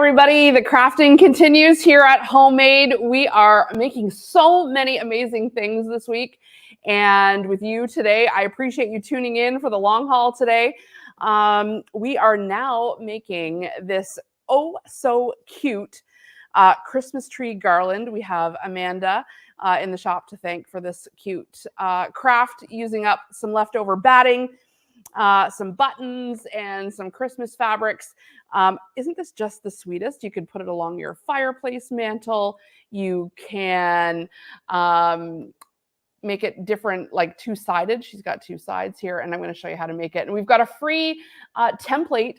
everybody. The crafting continues here at Homemade. We are making so many amazing things this week. And with you today, I appreciate you tuning in for the long haul today. We are now making this oh so cute Christmas tree garland. We have Amanda in the shop to thank for this cute craft, using up some leftover batting, some buttons, and some Christmas fabrics. Isn't this just the sweetest? You could put it along your fireplace mantle. You can make it different, like two-sided. She's got two sides here, and I'm going to show you how to make it. And we've got a free template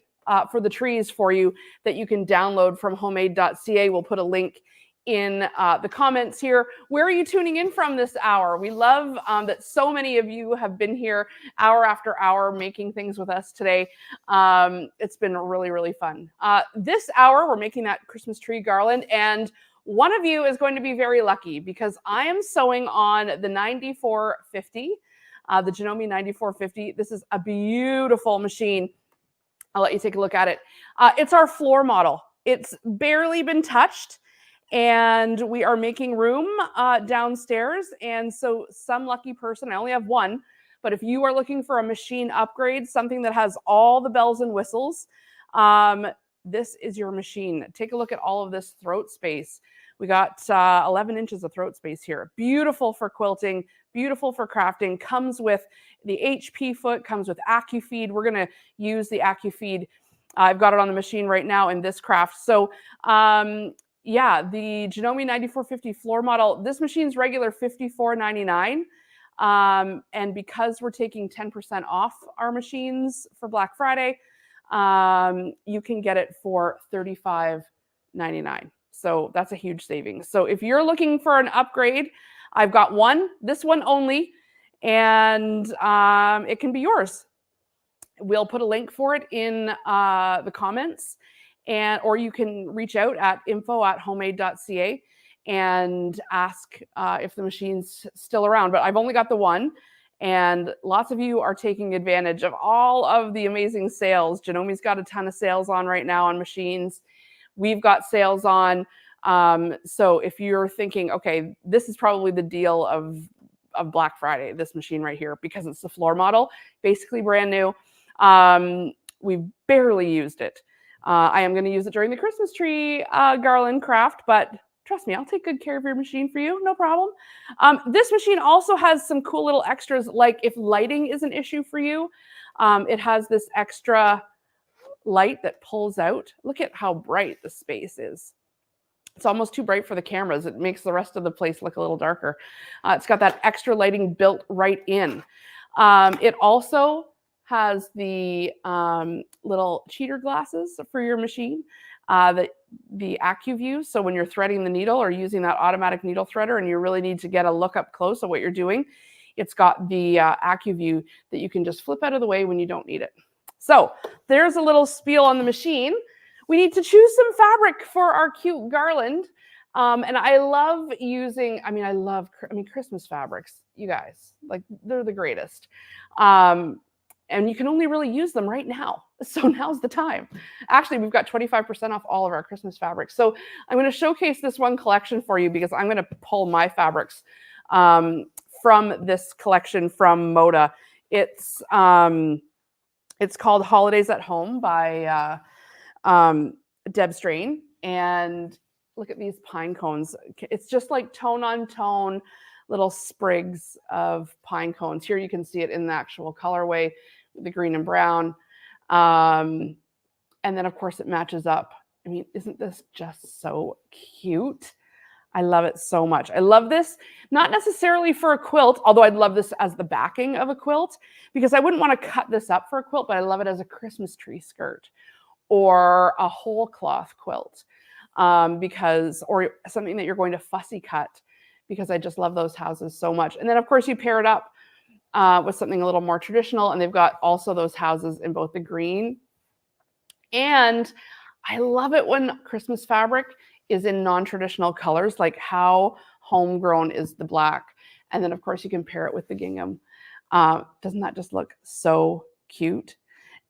for the trees for you that you can download from homemade.ca. We'll put a link in the comments here. Where are you tuning in from this hour? We love that so many of you have been here hour after hour making things with us today. It's been really, really fun. This hour, we're making that Christmas tree garland, and one of you is going to be very lucky because I am sewing on the 9450, the Janome 9450. This is a beautiful machine. I'll let you take a look at it. It's our floor model. It's barely been touched, and we are making room downstairs. And so some lucky person, I only have one, but if you are looking for a machine upgrade, something that has all the bells and whistles, this is your machine. Take a look at all of this throat space. We got 11 inches of throat space here. Beautiful for quilting, beautiful for crafting. Comes with the HP foot, comes with AccuFeed. We're going to use the AccuFeed. I've got it on the machine right now in this craft. So yeah, the Janome 9450 floor model, this machine's regular $54.99. And because we're taking 10% off our machines for Black Friday, you can get it for $35.99. So that's a huge savings. So if you're looking for an upgrade, I've got one, this one only, and it can be yours. We'll put a link for it in the comments, or you can reach out at info@homemade.ca and ask if the machine's still around. But I've only got the one. And lots of you are taking advantage of all of the amazing sales. Janome's got a ton of sales on right now on machines. We've got sales on. So if you're thinking, okay, this is probably the deal of Black Friday, this machine right here, because it's the floor model, basically brand new. We've barely used it. I am going to use it during the Christmas tree garland craft, but trust me, I'll take good care of your machine for you, no problem. This machine also has some cool little extras, like if lighting is an issue for you, it has this extra light that pulls out. Look at how bright the space is. It's almost too bright for the cameras. It makes the rest of the place look a little darker. It's got that extra lighting built right in. It also has the little cheater glasses for your machine, the AccuView. So when you're threading the needle or using that automatic needle threader and you really need to get a look up close of what you're doing, it's got the AccuView that you can just flip out of the way when you don't need it. So there's a little spiel on the machine. We need to choose some fabric for our cute garland. And I love using, I mean, Christmas fabrics, you guys, like they're the greatest. And you can only really use them right now. So now's the time. Actually, we've got 25% off all of our Christmas fabrics. So I'm going to showcase this one collection for you because I'm going to pull my fabrics from this collection from Moda. It's called Holidays at Home by Deb Strain. And look at these pine cones. It's just like tone on tone, little sprigs of pine cones. Here you can see it in the actual colorway, the green and brown. And then of course it matches up. I mean, isn't this just so cute? I love it so much. I love this, not necessarily for a quilt, although I'd love this as the backing of a quilt, because I wouldn't want to cut this up for a quilt, but I love it as a Christmas tree skirt or a whole cloth quilt, or something that you're going to fussy cut, because I just love those houses so much. And then of course you pair it up with something a little more traditional, and they've got also those houses in both the green. And I love it when Christmas fabric is in non-traditional colors, like how homegrown is the black. And then of course you can pair it with the gingham. Doesn't that just look so cute?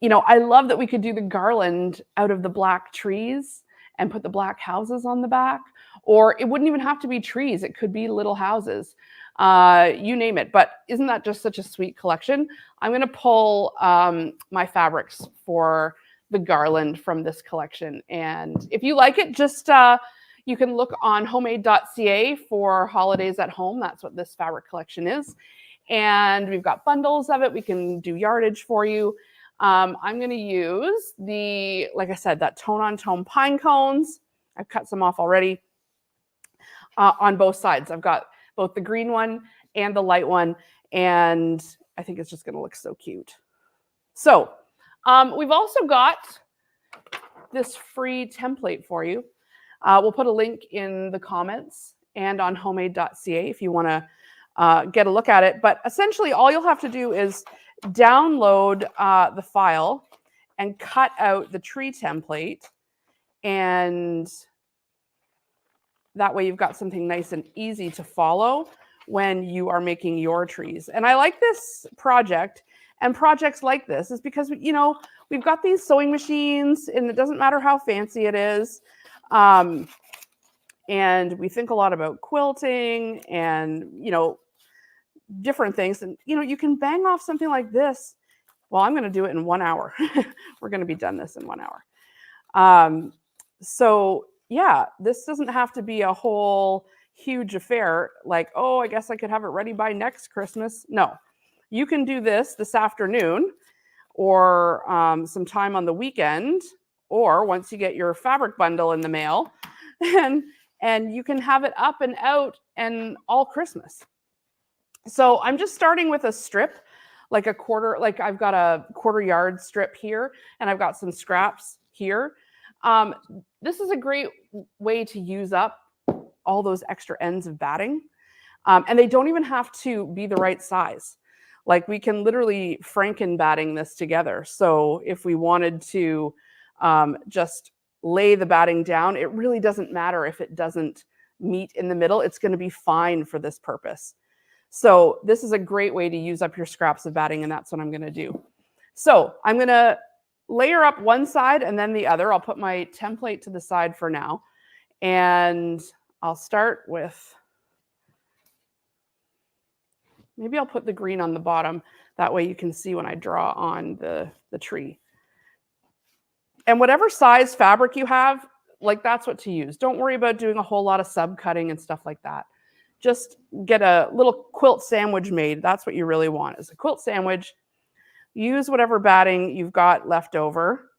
You know, I love that we could do the garland out of the black trees and put the black houses on the back. Or it wouldn't even have to be trees. It could be little houses, you name it. But isn't that just such a sweet collection? I'm going to pull my fabrics for the garland from this collection. And if you like it, just you can look on homemade.ca for holidays at home. That's what this fabric collection is. And we've got bundles of it. We can do yardage for you. I'm going to use like I said, that tone-on-tone pine cones. I've cut some off already on both sides. I've got both the green one and the light one, and I think it's just going to look so cute. So we've also got this free template for you. We'll put a link in the comments and on homemade.ca if you want to get a look at it. But essentially, all you'll have to do is download the file and cut out the tree template. And that way you've got something nice and easy to follow when you are making your trees. And I like this project and projects like this is because, you know, we've got these sewing machines and it doesn't matter how fancy it is. And we think a lot about quilting and, you know, different things. And, you know, you can bang off something like this. Well, I'm going to do it in 1 hour. We're going to be done this in 1 hour. So yeah, this doesn't have to be a whole huge affair like, oh, I guess I could have it ready by next Christmas. No, you can do this afternoon or some time on the weekend, or once you get your fabric bundle in the mail, and you can have it up and out and all Christmas. So I'm just starting with a strip, like a quarter, like I've got a 1/4 yard strip here, and I've got some scraps here. This is a great way to use up all those extra ends of batting. And they don't even have to be the right size. Like we can literally Franken batting this together. So if we wanted to just lay the batting down, it really doesn't matter if it doesn't meet in the middle. It's going to be fine for this purpose. So this is a great way to use up your scraps of batting, and that's what I'm going to do. So I'm going to layer up one side and then the other. I'll put my template to the side for now. And I'll start with, maybe I'll put the green on the bottom. That way you can see when I draw on the tree. And whatever size fabric you have, like that's what to use. Don't worry about doing a whole lot of sub-cutting and stuff like that. Just get a little quilt sandwich made. That's what you really want, is a quilt sandwich. Use whatever batting you've got left over.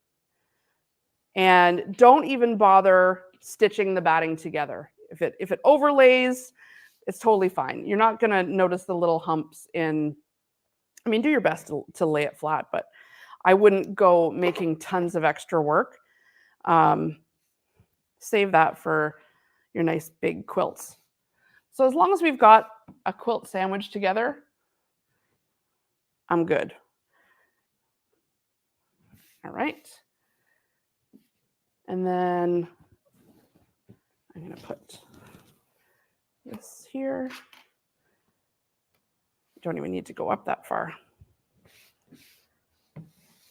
And don't even bother stitching the batting together. If it overlays, it's totally fine. You're not going to notice the little humps in, I mean, do your best to lay it flat, but I wouldn't go making tons of extra work. Save that for your nice big quilts. So as long as we've got a quilt sandwich together, I'm good. All right. And then I'm going to put this here. Don't even need to go up that far.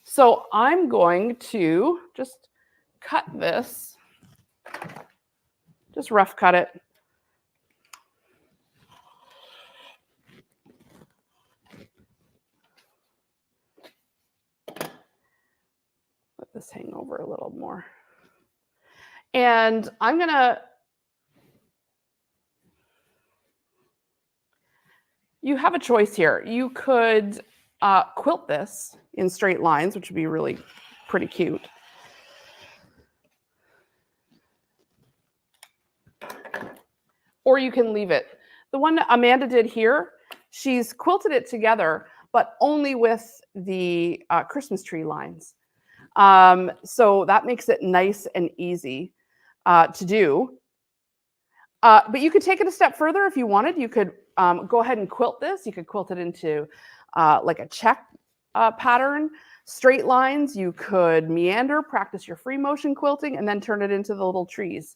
So I'm going to just cut this, just rough cut it. Let this hang over a little more. And I'm going to, you have a choice here. You could quilt this in straight lines, which would be really pretty cute. Or you can leave it. The one that Amanda did here, she's quilted it together, but only with the Christmas tree lines. So that makes it nice and easy to do. But you could take it a step further if you wanted. You could go ahead and quilt this. You could quilt it into like a check pattern, straight lines. You could meander, practice your free motion quilting, and then turn it into the little trees.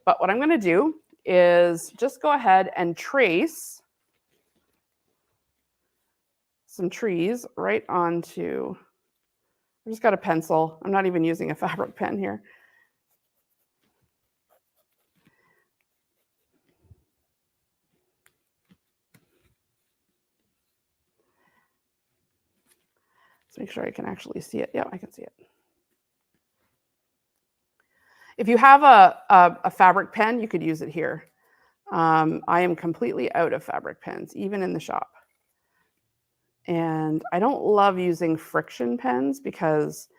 But what I'm going to do is just go ahead and trace some trees right onto, I just got a pencil. I'm not even using a fabric pen here. Let's make sure I can actually see it. Yeah, I can see it. If you have a fabric pen, you could use it here. I am completely out of fabric pens, even in the shop. And I don't love using friction pens because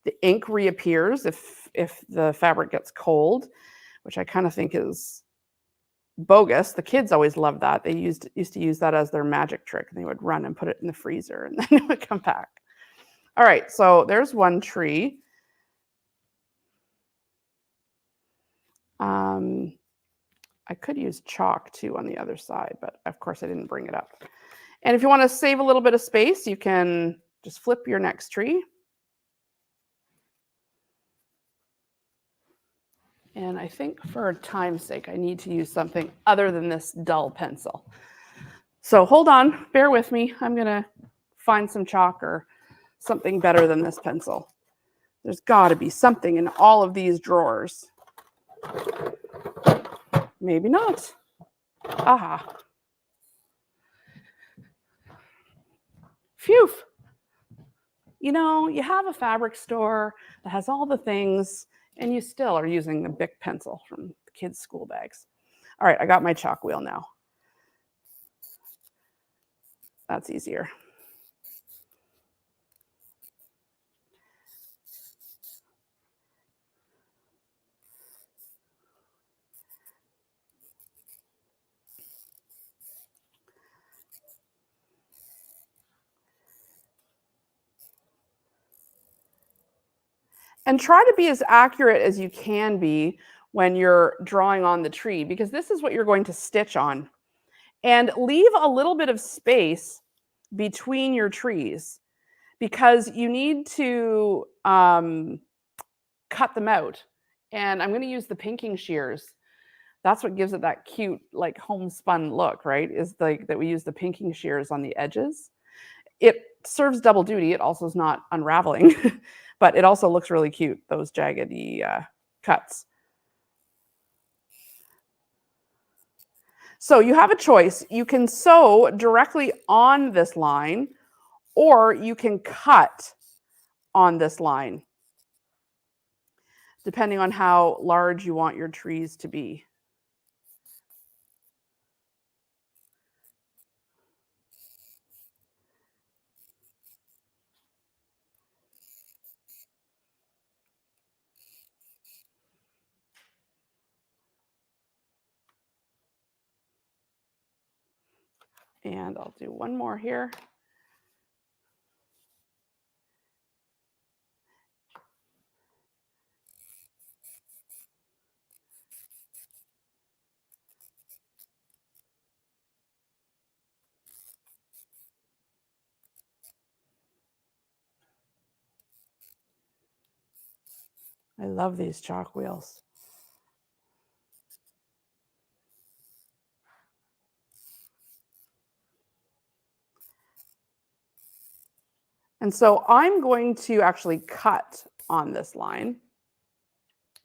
the ink reappears if the fabric gets cold, which I kind of think is bogus. The kids always loved that. They used to use that as their magic trick. And they would run and put it in the freezer and then it would come back. All right, so there's one tree. I could use chalk too on the other side, but of course I didn't bring it up. And if you want to save a little bit of space, you can just flip your next tree. And I think for time's sake, I need to use something other than this dull pencil. So hold on, bear with me. I'm going to find some chalk or something better than this pencil. There's got to be something in all of these drawers. Maybe not. Aha. Phew. You know, you have a fabric store that has all the things, and you still are using the Bic pencil from the kids' school bags. All right, I got my chalk wheel now. That's easier. And try to be as accurate as you can be when you're drawing on the tree, because this is what you're going to stitch on. And leave a little bit of space between your trees because you need to cut them out. And I'm going to use the pinking shears. That's what gives it that cute, like homespun look, right? Is like that we use the pinking shears on the edges. It serves double duty. It also is not unraveling, but it also looks really cute, those jaggedy cuts. So you have a choice. You can sew directly on this line, or you can cut on this line, depending on how large you want your trees to be. And I'll do one more here. I love these chalk wheels. And so I'm going to actually cut on this line,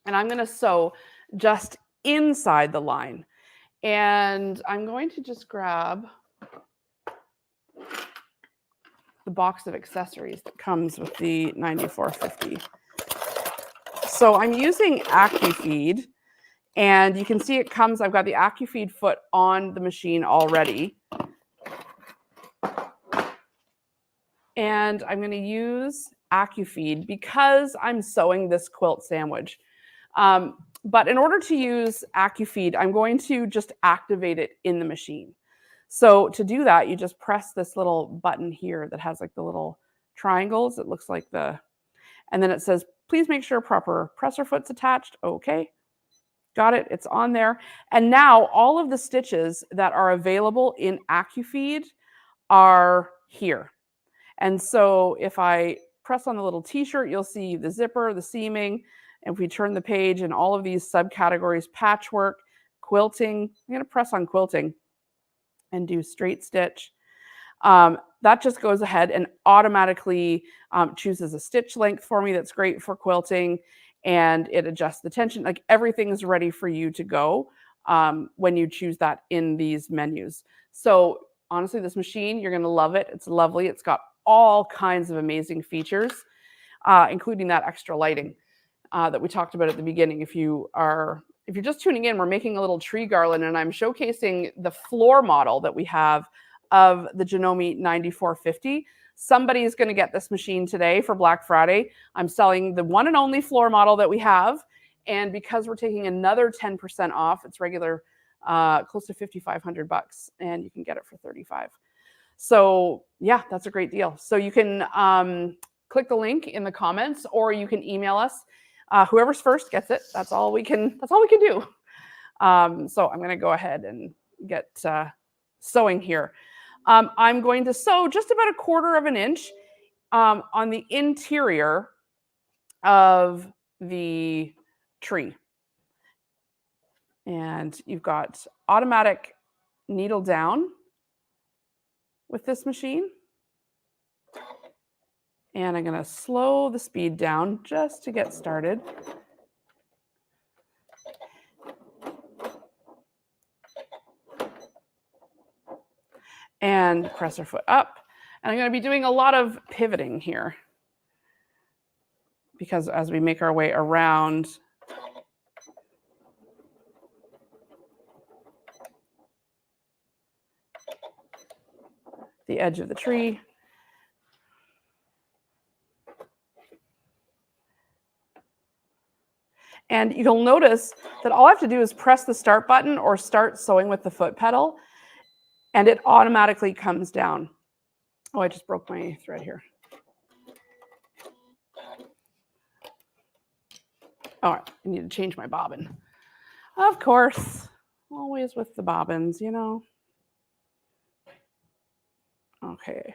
and I'm going to sew just inside the line. And I'm going to just grab the box of accessories that comes with the 9450. So I'm using AccuFeed, and you can see it comes, I've got the AccuFeed foot on the machine already. And I'm going to use AccuFeed because I'm sewing this quilt sandwich. But in order to use AccuFeed, I'm going to just activate it in the machine. So to do that, you just press this little button here that has like the little triangles. It looks like and then it says, please make sure proper presser foot's attached. Okay, got it. It's on there. And now all of the stitches that are available in AccuFeed are here. And so if I press on the little t-shirt, you'll see the zipper, the seaming. And if we turn the page and all of these subcategories, patchwork, quilting, I'm going to press on quilting and do straight stitch. That just goes ahead and automatically chooses a stitch length for me that's great for quilting, and it adjusts the tension. Like everything's ready for you to go when you choose that in these menus. So honestly, this machine, you're going to love it. It's lovely. It's got all kinds of amazing features, including that extra lighting that we talked about at the beginning. If you're just tuning in, we're making a little tree garland, and I'm showcasing the floor model that we have of the Janome 9450. Somebody is going to get this machine today for Black Friday. I'm selling the one and only floor model that we have, and because we're taking another 10% off, it's regular close to $5,500, and you can get it for $35. So yeah, that's a great deal. So you can click the link in the comments, or you can email us. Whoever's first gets it. That's all we can do. So I'm going to go ahead and get sewing here. I'm going to sew just about 1/4 inch on the interior of the tree. And you've got automatic needle down with this machine. And I'm going to slow the speed down just to get started. And presser foot up. And I'm going to be doing a lot of pivoting here, because as we make our way around the edge of the tree, and you'll notice that all I have to do is press the start button or start sewing with the foot pedal, and it automatically comes down. Oh, I just broke my thread here. All right, I need to change my bobbin. Of course, always with the bobbins, you know. Okay,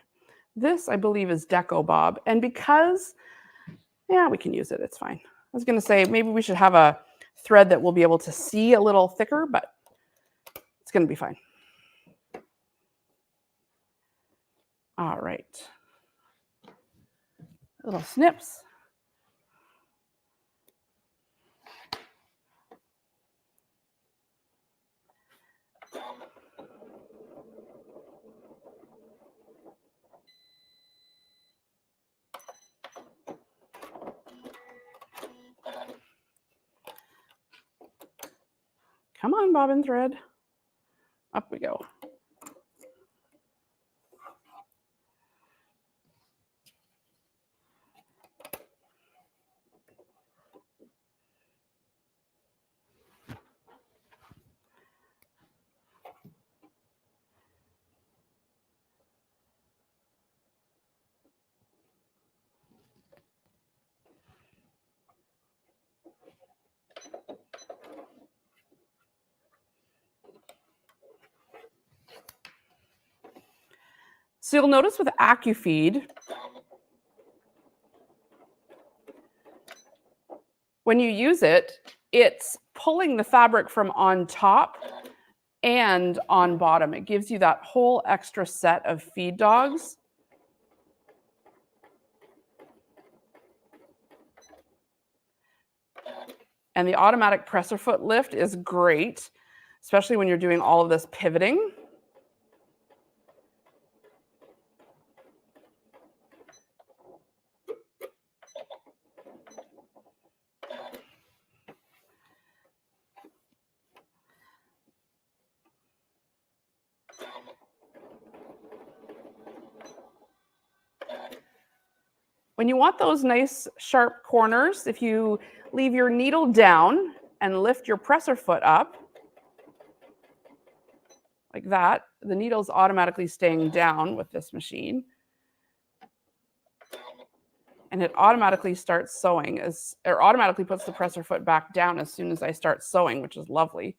this I believe is Deco Bob, and because, yeah, we can use it, it's fine. I was gonna say maybe we should have a thread that we'll be able to see a little thicker, but it's gonna be fine. All right, little snips. Come on, bobbin thread. Up we go. So you'll notice with AccuFeed, when you use it, it's pulling the fabric from on top and on bottom. It gives you that whole extra set of feed dogs. And the automatic presser foot lift is great, especially when you're doing all of this pivoting. When you want those nice sharp corners, if you leave your needle down and lift your presser foot up, like that, the needle's automatically staying down with this machine. And it automatically starts sewing, or automatically puts the presser foot back down as soon as I start sewing, which is lovely.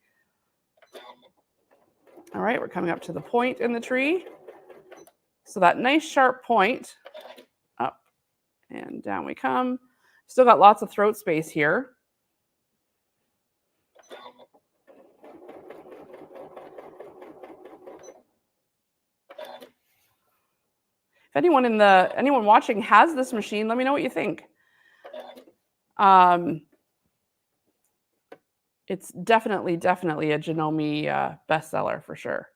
All right, we're coming up to the point in the tree. So that nice sharp point, up and down we come. Still got lots of throat space here. If anyone watching has this machine, let me know what you think. It's definitely a Janome bestseller for sure.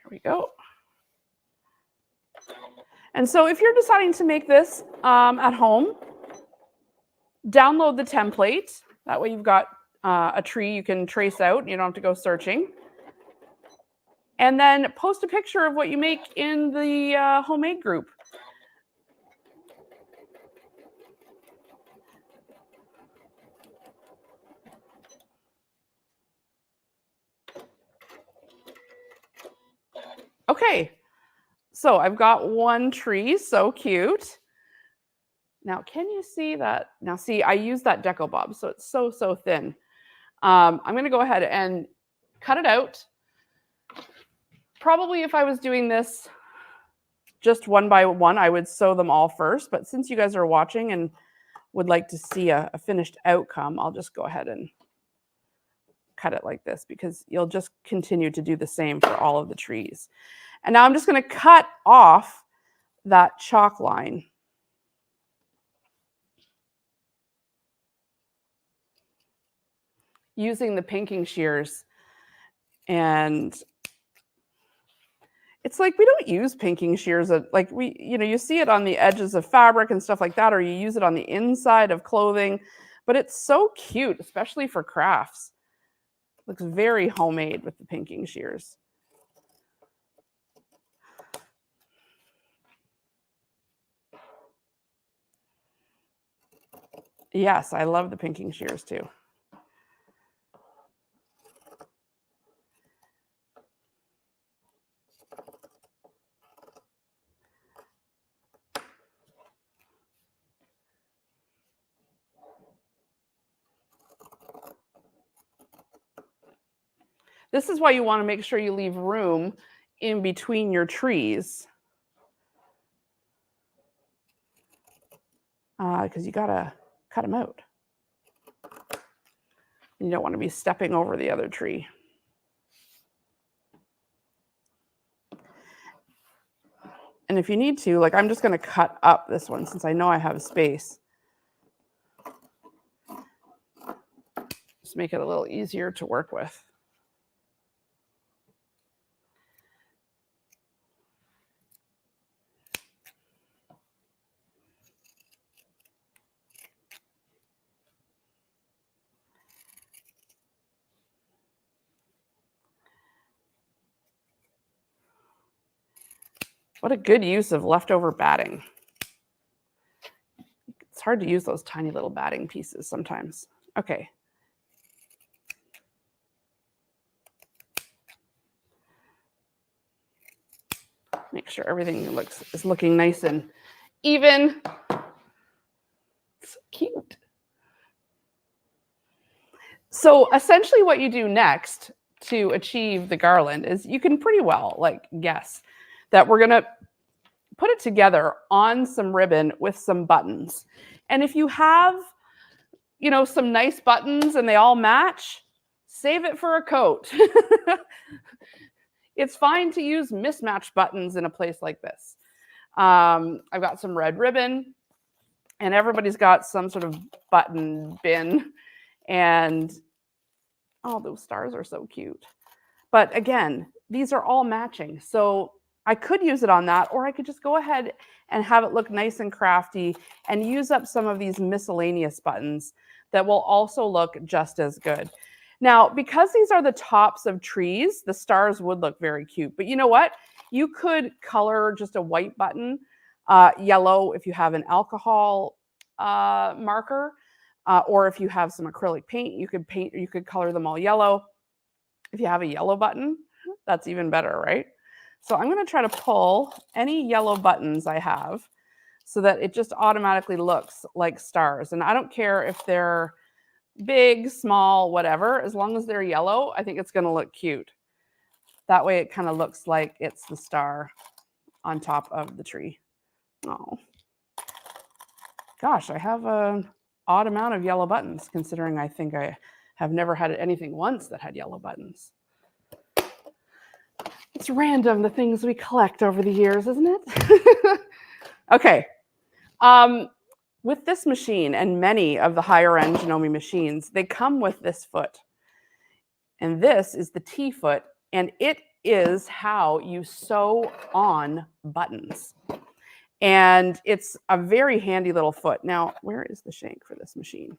we go. And so if you're deciding to make this at home, download the template. That way you've got a tree you can trace out. You don't have to go searching. And then post a picture of what you make in the homemade group. Okay, so I've got one tree, so cute. Now, can you see that? Now, see, I use that Deco Bob, so it's so thin. I'm going to go ahead and cut it out. Probably if I was doing this just one by one, I would sew them all first. But since you guys are watching and would like to see a finished outcome, I'll just go ahead and cut it like this because you'll just continue to do the same for all of the trees. And now I'm just going to cut off that chalk line. Using the pinking shears. And it's like we don't use pinking shears like you see it on the edges of fabric and stuff like that, or you use it on the inside of clothing, but it's so cute, especially for crafts. Looks very homemade with the pinking shears. Yes, I love the pinking shears too. This is why you want to make sure you leave room in between your trees. Because you got to cut them out. You don't want to be stepping over the other tree. And if you need to, like I'm just going to cut up this one since I know I have space. Just make it a little easier to work with. What a good use of leftover batting. It's hard to use those tiny little batting pieces sometimes. Okay. Make sure everything is looking nice and even. It's cute. So essentially what you do next to achieve the garland is you can pretty well guess that we're going to put it together on some ribbon with some buttons. And if you have, some nice buttons and they all match, save it for a coat. It's fine to use mismatched buttons in a place like this. I've got some red ribbon and everybody's got some sort of button bin. And oh, those stars are so cute. But again, these are all matching. So I could use it on that, or I could just go ahead and have it look nice and crafty and use up some of these miscellaneous buttons that will also look just as good. Now, because these are the tops of trees, the stars would look very cute. But you know what? You could color just a white button, yellow if you have an alcohol marker, or if you have some acrylic paint, you could color them all yellow. If you have a yellow button, that's even better, right? So I'm going to try to pull any yellow buttons I have so that it just automatically looks like stars. And I don't care if they're big, small, whatever, as long as they're yellow, I think it's going to look cute. That way it kind of looks like it's the star on top of the tree. Oh, gosh, I have an odd amount of yellow buttons, considering I think I have never had anything once that had yellow buttons. It's random, the things we collect over the years, isn't it? Okay. With this machine and many of the higher end Janome machines, they come with this foot. And this is the T foot, and it is how you sew on buttons. And it's a very handy little foot. Now, where is the shank for this machine?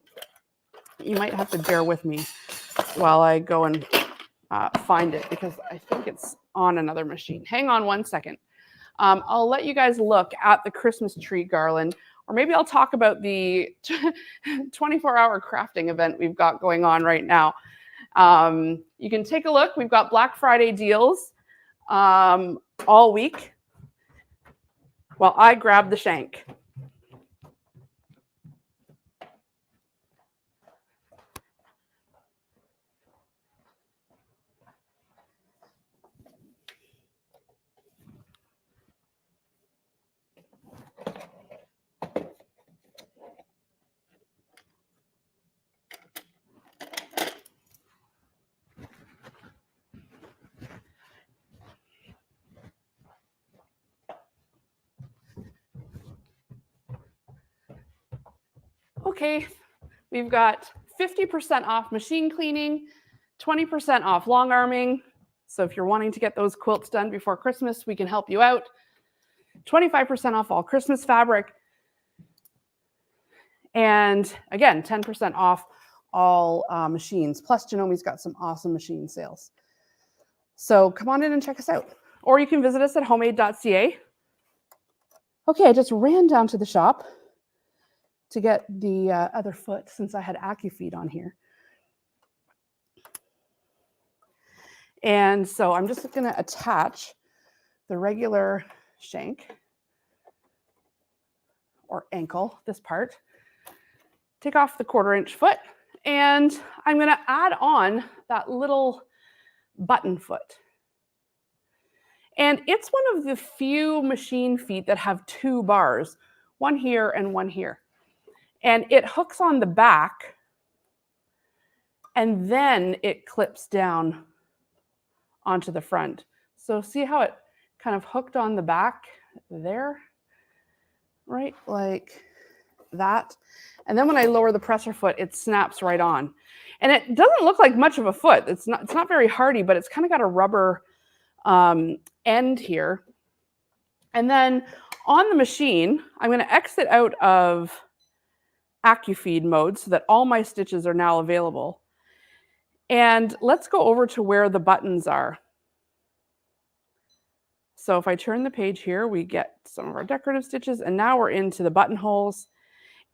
You might have to bear with me while I go and find it, because I think it's on another machine. Hang on one second. I'll let you guys look at the Christmas tree garland, or maybe I'll talk about the 24-hour crafting event we've got going on right now. You can take a look. We've got Black Friday deals all week while I grab the shank. Okay, we've got 50% off machine cleaning, 20% off long arming. So if you're wanting to get those quilts done before Christmas, we can help you out. 25% off all Christmas fabric. And again, 10% off all machines. Plus, Janome's got some awesome machine sales. So come on in and check us out. Or you can visit us at homemade.ca. Okay, I just ran down to the shop to get the other foot, since I had AccuFeed on here. And so I'm just going to attach the regular shank or ankle, this part, take off the 1/4-inch foot, and I'm going to add on that little button foot. And it's one of the few machine feet that have 2 bars, one here and one here. And it hooks on the back, and then it clips down onto the front. So see how it kind of hooked on the back there, right? Like that. And then when I lower the presser foot, it snaps right on. And it doesn't look like much of a foot. It's not very hardy, but it's kind of got a rubber end here. And then on the machine, I'm going to exit out of AccuFeed mode so that all my stitches are now available. And let's go over to where the buttons are. So if I turn the page here, we get some of our decorative stitches, and now we're into the buttonholes.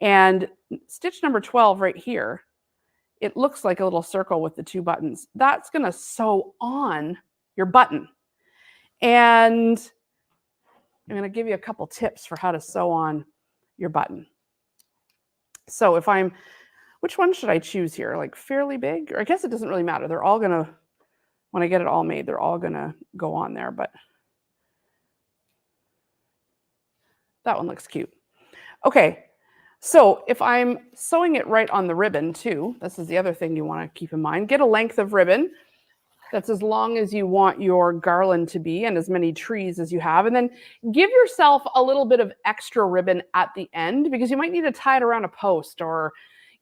And stitch number 12 right here, it looks like a little circle with the 2 buttons. That's going to sew on your button. And I'm going to give you a couple tips for how to sew on your button. So if which one should I choose here? Like fairly big? Or I guess it doesn't really matter. They're all going to, when I get it all made, they're all going to go on there. But that one looks cute. Okay, so if I'm sewing it right on the ribbon too, this is the other thing you want to keep in mind. Get a length of ribbon that's as long as you want your garland to be and as many trees as you have. And then give yourself a little bit of extra ribbon at the end, because you might need to tie it around a post or,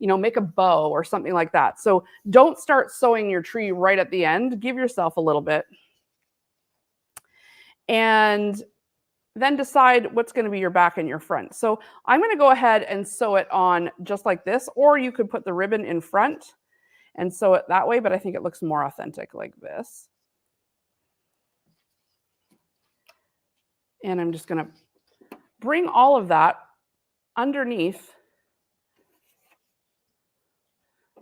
you know, make a bow or something like that. So don't start sewing your tree right at the end. Give yourself a little bit. And then decide what's going to be your back and your front. So I'm going to go ahead and sew it on just like this, or you could put the ribbon in front and sew it that way, but I think it looks more authentic like this. And I'm just going to bring all of that underneath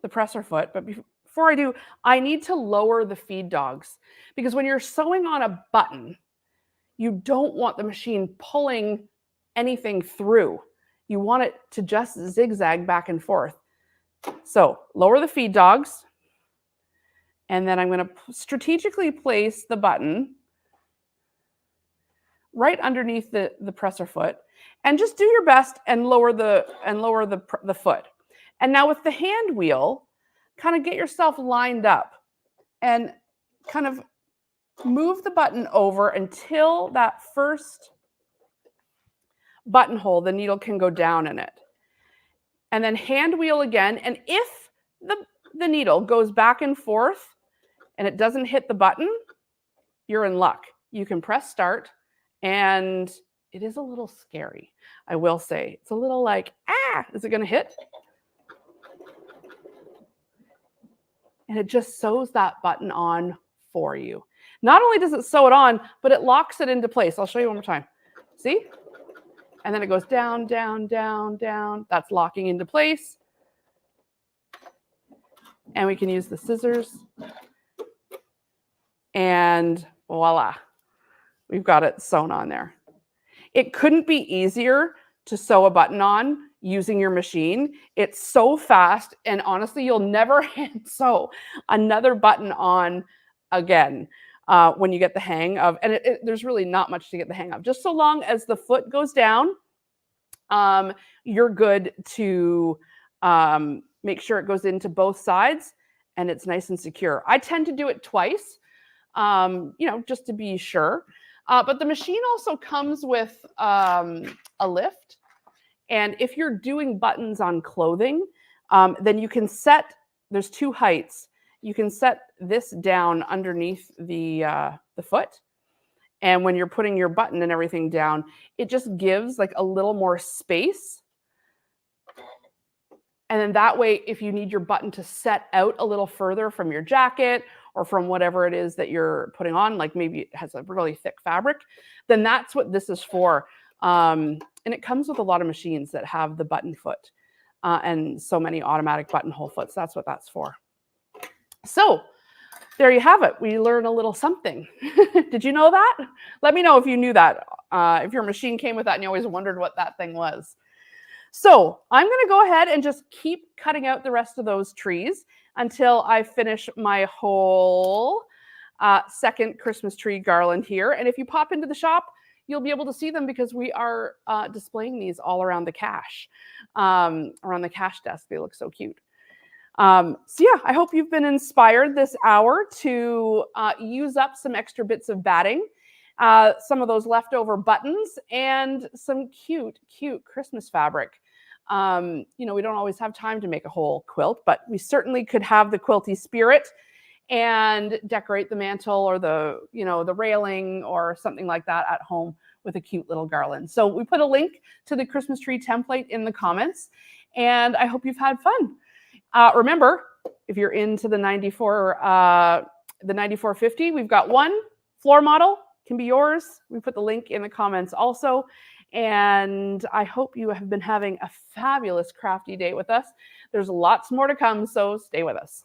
the presser foot. But before I do, I need to lower the feed dogs, because when you're sewing on a button, you don't want the machine pulling anything through. You want it to just zigzag back and forth. So lower the feed dogs, and then I'm going to strategically place the button right underneath the presser foot, and just do your best and lower the foot. And now with the hand wheel, kind of get yourself lined up and kind of move the button over until that first buttonhole, the needle can go down in it. And then hand wheel again. And if the needle goes back and forth and it doesn't hit the button, you're in luck. You can press start, and it is a little scary, I will say. It's a little like, is it going to hit? And it just sews that button on for you. Not only does it sew it on, but it locks it into place. I'll show you one more time. See? And then it goes down, down, down, down. That's locking into place. And we can use the scissors. And voila, we've got it sewn on there. It couldn't be easier to sew a button on using your machine. It's so fast, and honestly, you'll never hand sew another button on again when you get the hang of, and there's really not much to get the hang of. Just so long as the foot goes down, you're good to make sure it goes into both sides and it's nice and secure. I tend to do it twice, just to be sure. But the machine also comes with a lift. And if you're doing buttons on clothing, then you can set, there's two heights. You can set this down underneath the foot. And when you're putting your button and everything down, it just gives like a little more space. And then that way, if you need your button to set out a little further from your jacket or from whatever it is that you're putting on, like maybe it has a really thick fabric, then that's what this is for. And it comes with a lot of machines that have the button foot and so many automatic buttonhole foots. That's what that's for. So there you have it. We learn a little something. Did you know that? Let me know if you knew that. If your machine came with that and you always wondered what that thing was. So I'm going to go ahead and just keep cutting out the rest of those trees until I finish my whole second Christmas tree garland here. And if you pop into the shop, you'll be able to see them because we are displaying these all around the cache, around the cache desk. They look so cute. So yeah, I hope you've been inspired this hour to use up some extra bits of batting, some of those leftover buttons, and some cute, cute Christmas fabric. We don't always have time to make a whole quilt, but we certainly could have the quilty spirit and decorate the mantle or the railing or something like that at home with a cute little garland. So we put a link to the Christmas tree template in the comments, and I hope you've had fun. Remember, if you're into the 9450, we've got one floor model, can be yours. We put the link in the comments also. And I hope you have been having a fabulous crafty day with us. There's lots more to come, so stay with us.